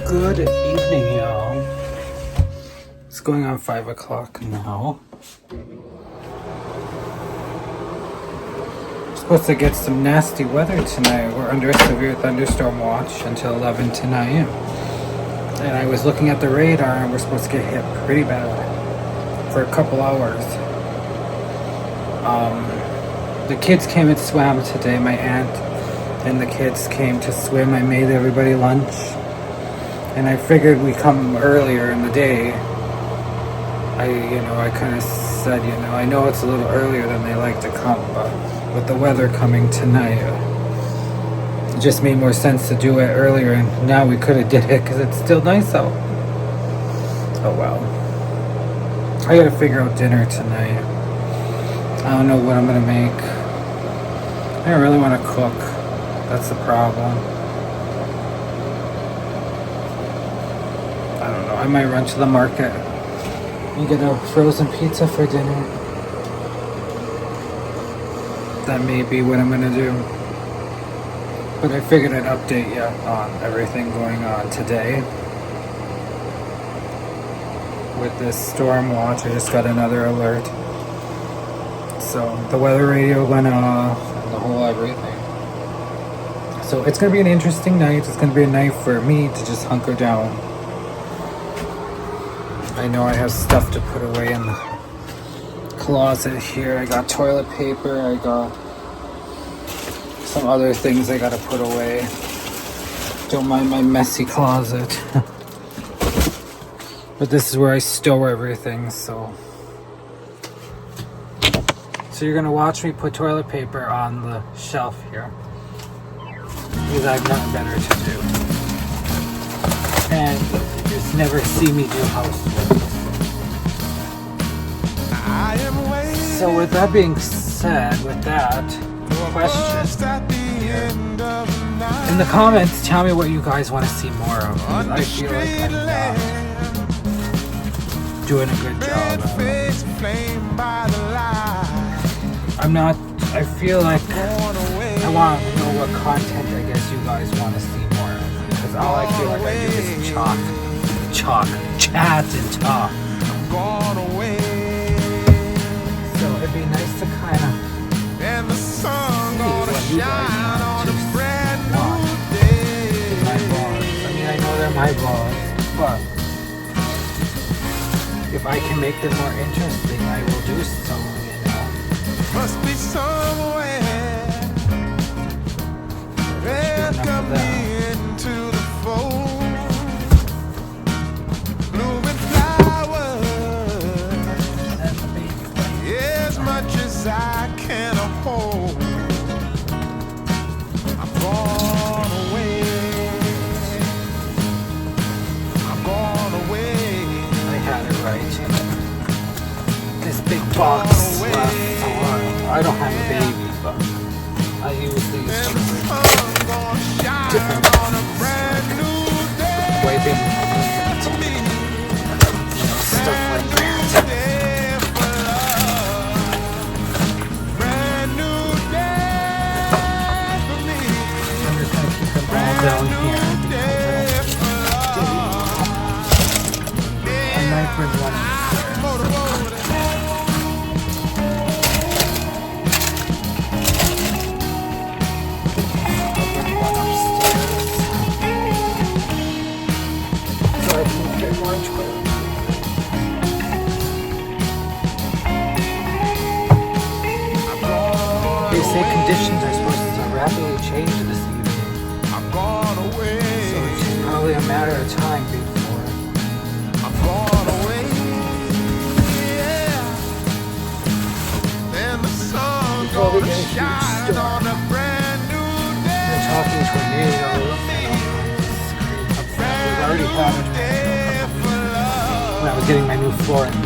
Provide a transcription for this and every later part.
Good evening, y'all. It's going on 5 o'clock now. We're supposed to get some nasty weather tonight. We're under a severe thunderstorm watch until 11 tonight. And I was looking at the radar and we're supposed to get hit pretty bad for a couple hours. The kids came and swam today. My aunt and the kids came to swim. I made everybody lunch. And I figured we come earlier in the day. I kind of said, I know it's a little earlier than they like to come, but with the weather coming tonight, it just made more sense to do it earlier. And now we could have did it because it's still nice out. Oh well. I gotta figure out dinner tonight. I don't know what I'm gonna make. I don't really want to cook. That's the problem. I don't know. I might run to the market and get a frozen pizza for dinner. That may be what I'm gonna do. But I figured I'd update you on everything going on today. With this storm watch, I just got another alert. So the weather radio went off and the whole everything. So it's gonna be an interesting night. It's gonna be a night for me to just hunker down. I know I have stuff to put away in the closet here. I got toilet paper. I got some other things I gotta put away. Don't mind my messy closet. But this is where I store everything, so you're gonna watch me put toilet paper on the shelf here. Because I have nothing better to do. And just never see me do housework. So with that being said, with that question here, in the comments, tell me what you guys want to see more of. I feel like I'm not doing a good job. I feel like I want to know what content I guess you guys want to see more of. Because all I feel like I do is chat and talk. So it'd be nice to kind of see what you guys want to watch in my vlogs. I mean, I know they're my vlogs, but if I can make them more interesting, I will do so, Must be somewhere there's coming into the fold, blooming flowers, as much as I can hold. I'm gone away. I'm gone away. I had it right. This big box left. I don't have a baby, but I use these for different wiping stuff like that. I'm just going to keep them all down here because I might bring one in there. They say conditions are supposed to rapidly change this evening. I'm gone away. So it's just probably a matter of time before I'm gone away. Yeah. And the sun gonna shine on a brand new day. They're talking tornadoes. We've already had it when I was getting my new flooring in.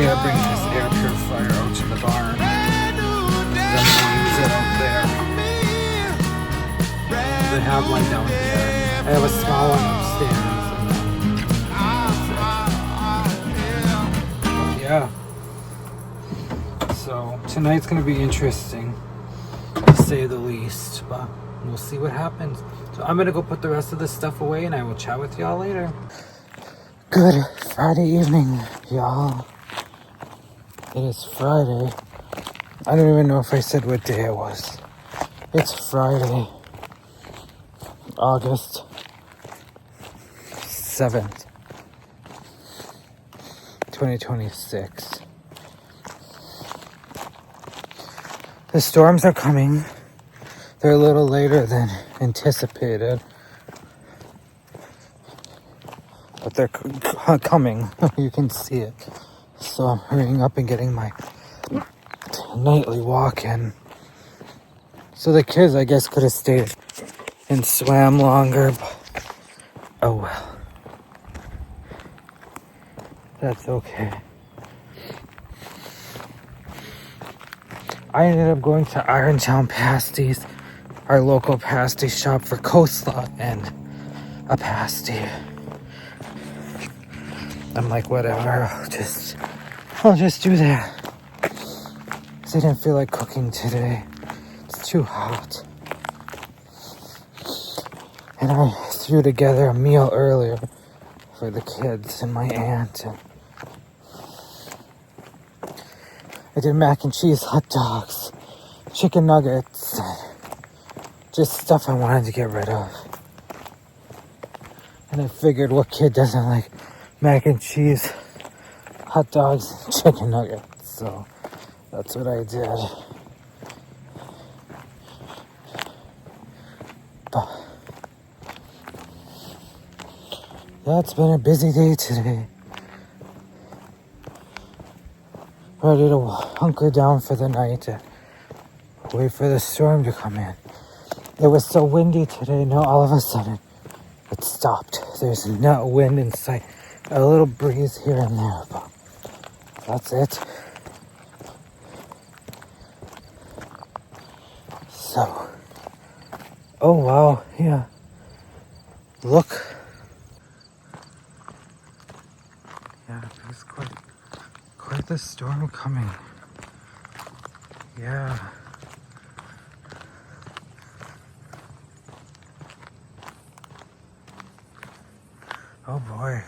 gotta bring this air purifier out to the barn. I'm gonna use it out there. I have one down here. I have a small one upstairs. Yeah. So tonight's gonna be interesting, to say the least, but we'll see what happens. So I'm gonna go put the rest of this stuff away and I will chat with y'all later. Good Friday evening, y'all. It is Friday. I don't even know if I said what day it was. It's Friday, August 7th, 2026. The storms are coming. They're a little later than anticipated, but they're coming. You can see it. So I'm hurrying up and getting my nightly walk in. So the kids, I guess, could have stayed and swam longer, but oh well. That's okay. I ended up going to Irontown Pasties, our local pasty shop, for coleslaw and a pasty. I'm like, whatever, I'll just do that. Because I didn't feel like cooking today. It's too hot. And I threw together a meal earlier for the kids and my aunt. And I did mac and cheese, hot dogs, chicken nuggets, and just stuff I wanted to get rid of. And I figured, what kid doesn't like mac and cheese, hot dogs, and chicken nuggets? So that's what I did. But yeah, it's been a busy day today. Ready to hunker down for the night and wait for the storm to come in. It was so windy today, now all of a sudden it stopped. There's no wind in sight. A little breeze here and there, but that's it. So, oh wow, yeah. Look. Yeah, there's quite the storm coming. Yeah. Oh boy.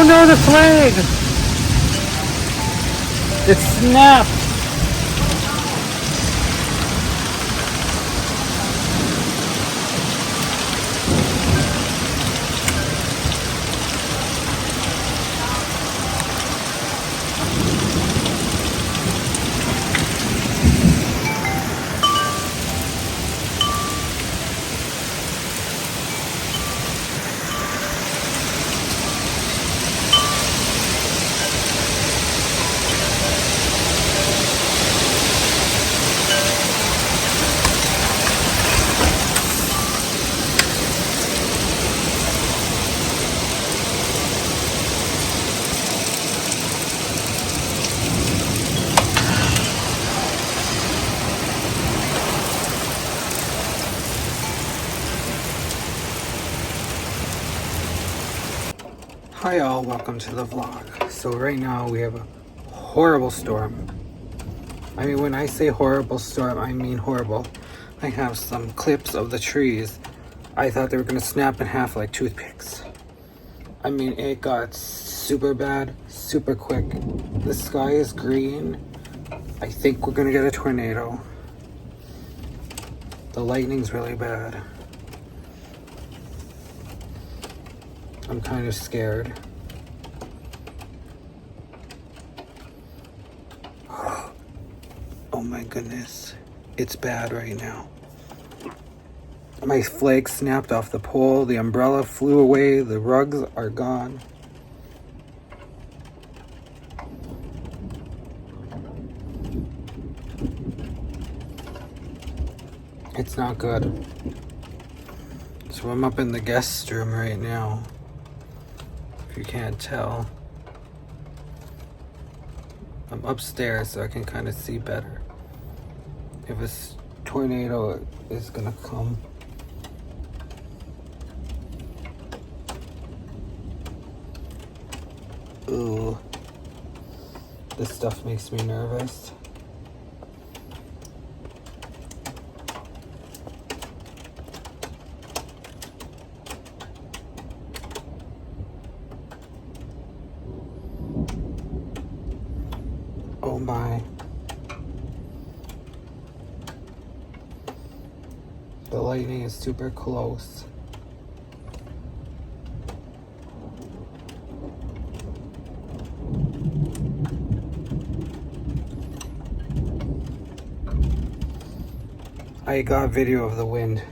no, the flag! It snapped! Hi all, welcome to the vlog. So right now we have a horrible storm. I mean, when I say horrible storm, I mean horrible. I have some clips of the trees. I thought they were gonna snap in half like toothpicks. I mean, it got super bad, super quick. The sky is green. I think we're gonna get a tornado. The lightning's really bad. I'm kind of scared. Oh my goodness. It's bad right now. My flag snapped off the pole, the umbrella flew away, the rugs are gone. It's not good. So I'm up in the guest room right now. If you can't tell. I'm upstairs so I can kind of see better. If a tornado is gonna come. Ooh. This stuff makes me nervous. Oh my. The lightning is super close. I got video of the wind.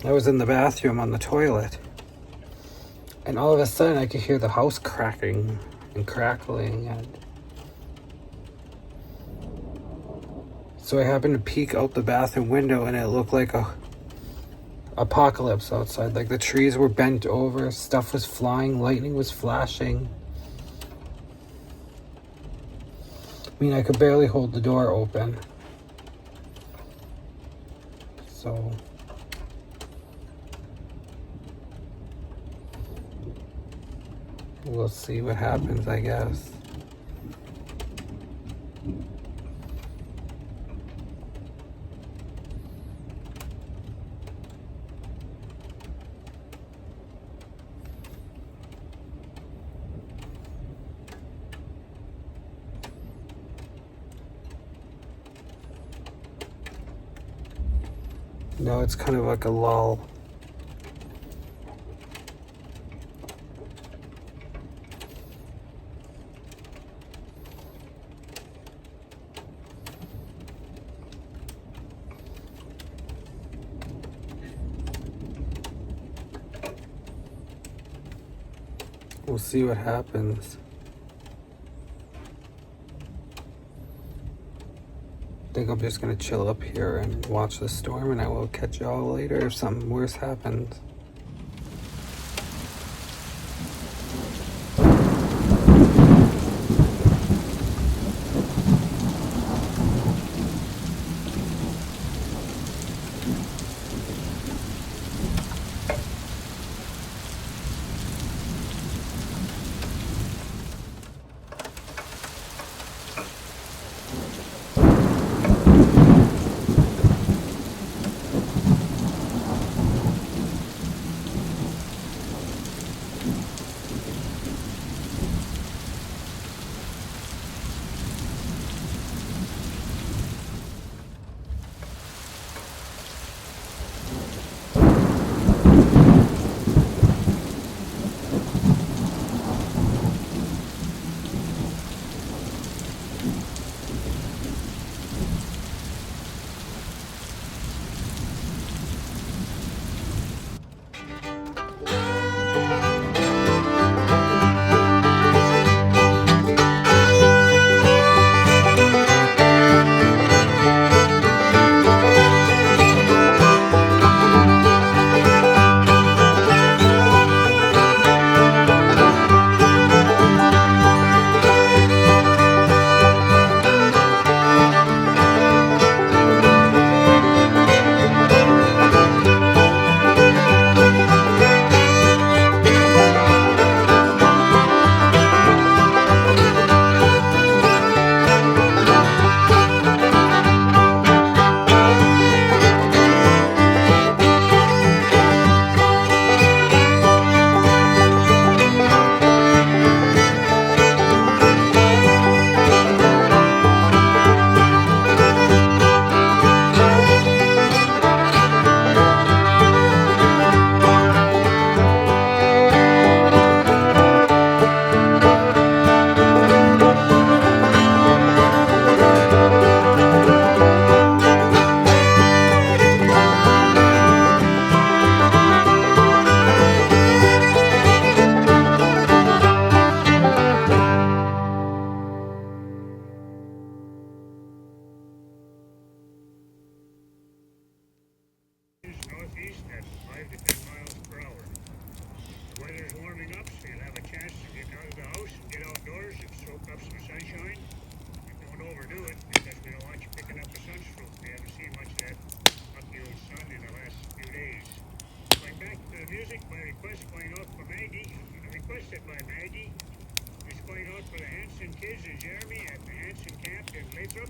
I was in the bathroom on the toilet. And all of a sudden I could hear the house cracking and crackling, and so I happened to peek out the bathroom window and it looked like a apocalypse outside. Like the trees were bent over, stuff was flying, lightning was flashing. I mean, I could barely hold the door open. So we'll see what happens, I guess. No, it's kind of like a lull. We'll see what happens. I think I'm just gonna chill up here and watch the storm, and I will catch y'all later if something worse happens. northeast at 5 to 10 miles per hour. The weather's warming up, so you'll have a chance to get out of the house and get outdoors and soak up some sunshine. And don't overdo it, because we don't want you picking up a sunstroke. We haven't seen much of that lucky old sun in the last few days. Going back to the music, my request going out for Maggie, requested by Maggie. It's going out for the Hanson kids and Jeremy at the Hanson camp in Lathrop.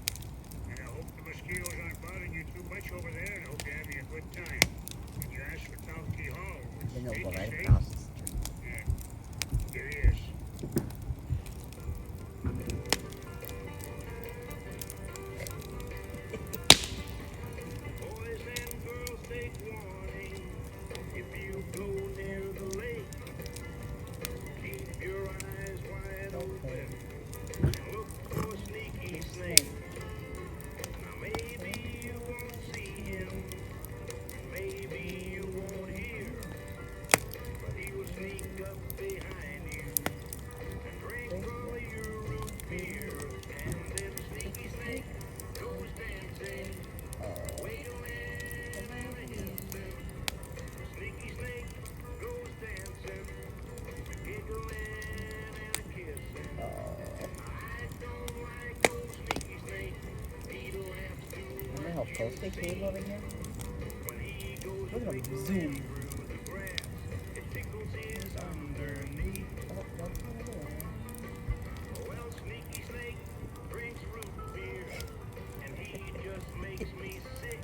And I hope the mosquitoes aren't bothering you too much over there, and I hope you're having a good time. When you ask for Tom T. Hall, Then they'll go right State, across the street. and here he is. Boys and girls take warning. If you go near the lake, keep your eyes wide open and look for sneaky snake. Now maybe you won't see him, maybe you won't hear, but he will sneak up behind you and drink all of your root beer. And then sneaky snake goes dancing, wiggling and a hissing. Sneaky snake goes dancing, giggling and a kissing. I don't like old sneaky snake. He laughs too Remember much. how close they came over here? When he goes Look at them wiggling zoom. through the grass, it tickles his underneath. Oh, that's what it is. Well, sneaky snake drinks root beer, and he just makes me sick.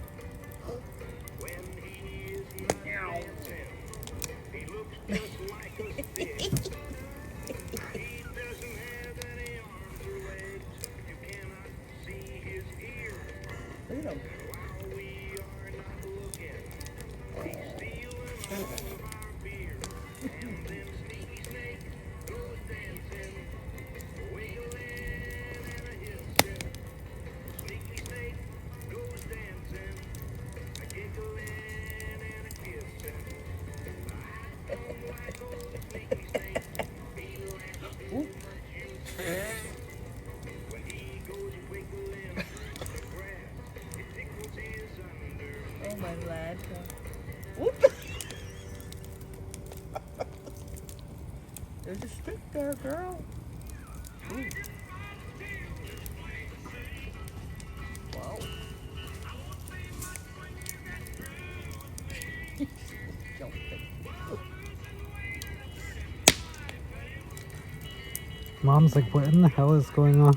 When he is not dancing, he looks just like a stick. He doesn't have any arms or legs. You cannot see his ears. Look at them. While we are not looking, he's stealing all of our beer. And then sneaky snake goes dancing, wiggling and a hissing. Sneaky snake goes dancing, a giggling and a kissing. I don't like old sneaky snake. He laughs too much, you say. When he goes wiggling through the grass, it tickles his underneath. Oh, my lad. Whoop. There's a stick there, girl. Ooh. Wow. Jumping. Mom's like, what in the hell is going on?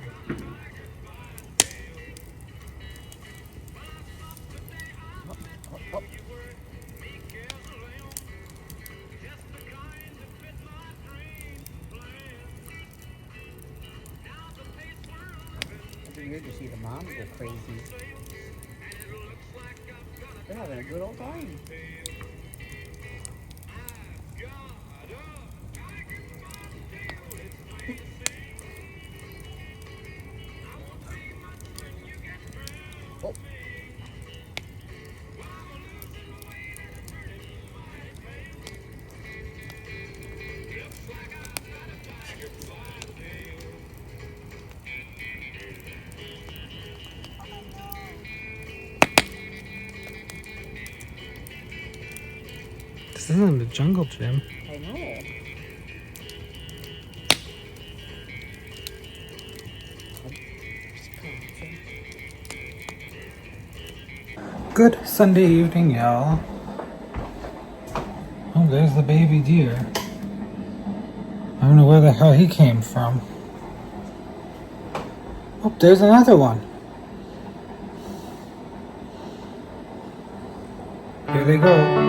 Oh. It'd be weird to see the moms go crazy. They're having a good old time. Oh. This isn't a jungle gym. I know. Good Sunday evening, y'all. Oh, there's the baby deer. I don't know where the hell he came from. Oh, there's another one. Here they go.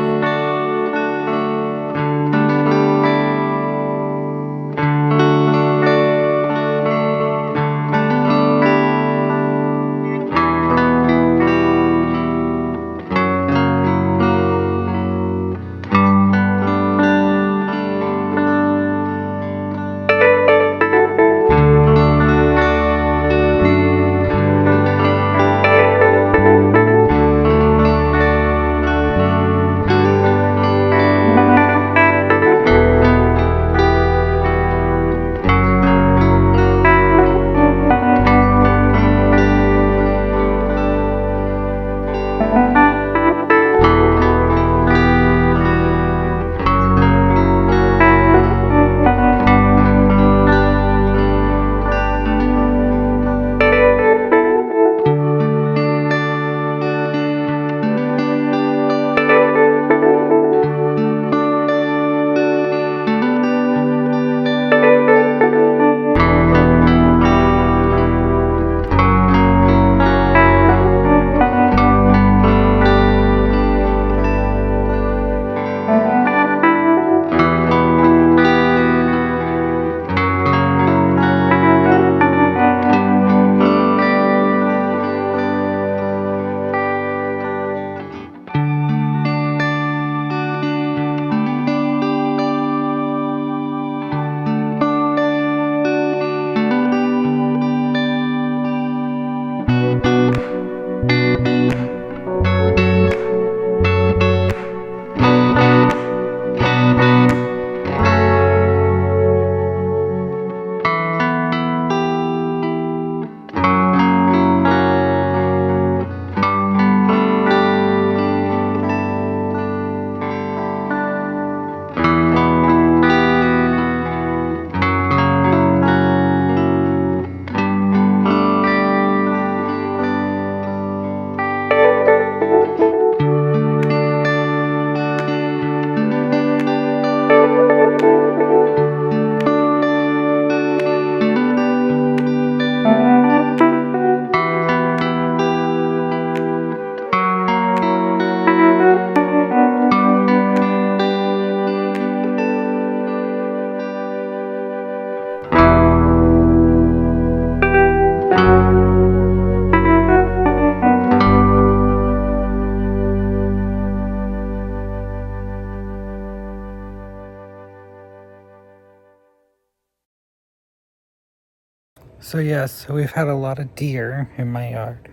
So yes, we've had a lot of deer in my yard.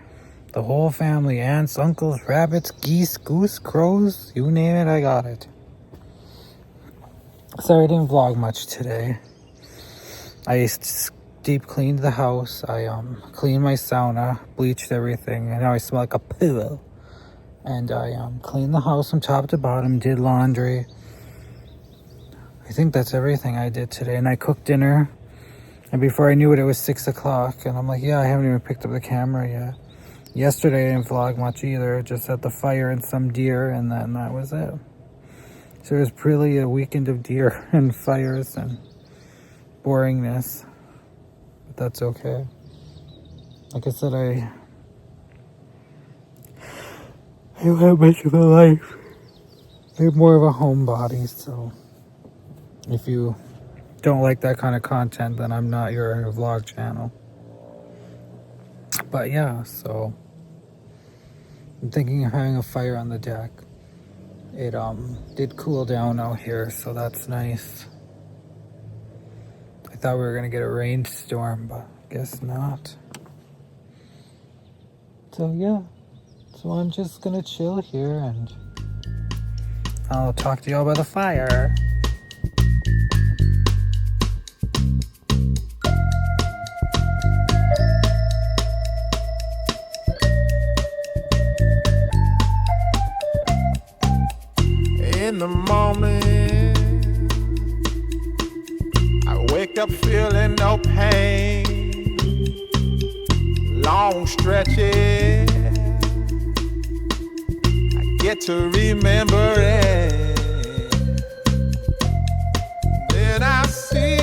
The whole family, aunts, uncles, rabbits, geese, goose, crows, you name it, I got it. Sorry I didn't vlog much today. I deep cleaned the house. I cleaned my sauna, bleached everything, and now I smell like a pillow. And I cleaned the house from top to bottom, did laundry. I think that's everything I did today. And I cooked dinner. And before I knew it, it was 6 o'clock. And I'm like, yeah, I haven't even picked up the camera yet. Yesterday I didn't vlog much either. Just had the fire and some deer, and then that was it. So it was really a weekend of deer and fires and boringness. But that's okay. Like I said, I don't have much of a life. I'm more of a homebody, so if you don't like that kind of content, then I'm not your vlog channel. But yeah, so I'm thinking of having a fire on the deck. It did cool down out here, so that's nice. I thought we were gonna get a rainstorm, but guess not. So yeah, so I'm just gonna chill here and I'll talk to y'all by the fire. In the morning, I wake up feeling no pain. Long stretches, I get to remember it. Then I see